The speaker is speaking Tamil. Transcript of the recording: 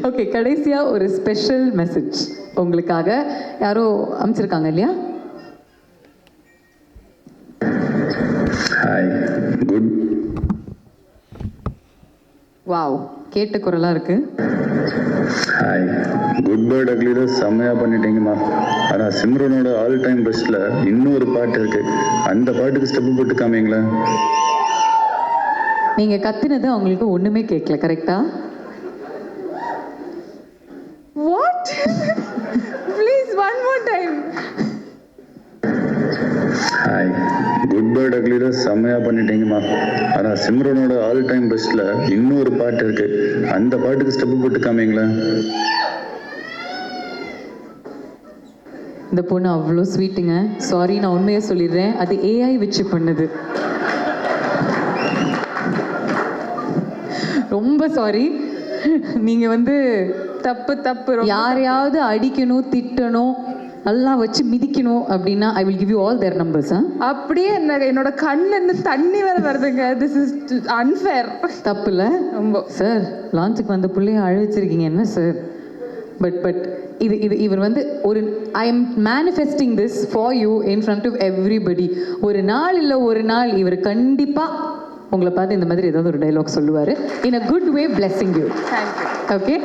ஓகே, கடைசியாக ஒரு ஸ்பெஷல் மெசேஜ் உங்களுக்காக யாரோ அமைச்சிருக்காங்க இல்லையா? Hi, good. வாவ், கேட்ட குரலாக இருக்கு. ஹாய், குட் பேர்ட் அக்லியில் செம்மையாக பண்ணிட்டீங்கம்மா. ஆனால் சிம்ரனோட ஆல் டைம் பெஸ்ட்டில் இன்னொரு பாட்டு இருக்கு. அந்த பாட்டுக்கு ஸ்டெப்பு போட்டு காமிங்களேன். நீங்கள் கத்துனது அவங்களுக்கு ஒன்றுமே கேட்கல, கரெக்டா? What? Please one more time. Hi, good bad அக்லியில் செம்மையாக பண்ணிட்டீங்கம்மா. ஆனால் சிம்ரனோட ஆல் டைம் பெஸ்ட்டில் இன்னொரு பாட்டு இருக்கு. அந்த பாட்டுக்கு ஸ்டெப்பு போட்டு காமிங்களேன். இந்த பொண்ணு அவ்வளோ ஸ்வீட்டுங்க. சாரி, நான் உண்மையை சொல்லிடுறேன், அது ஏஐ வச்சு பண்ணுது. ரொம்ப சாரி. நீங்கள் வந்து தப்பு தப்பு. யாரையாவது அடிக்கணும், திட்டணும், நல்லா வச்சு மிதிக்கணும் அப்படின்னா I will give you all their numbers. அப்படியே என்னோட கண்ணு தண்ணி வேற வருதுங்க. This is unfair. தப்பு இல்லை ரொம்ப. சார், லான்ச்சுக்கு வந்த பிள்ளைய அழ வச்சிருக்கீங்க என்ன சார்? பட் இவர் வந்து ஒரு I am manifesting this for you in front of everybody. ஒரு நாள் இல்லை ஒரு நாள் இவர் கண்டிப்பாக உங்களை பார்த்து இந்த மாதிரி ஏதாவது ஒரு டைலாக் சொல்லுவார். In a good way, blessing you. Thank you. Okay.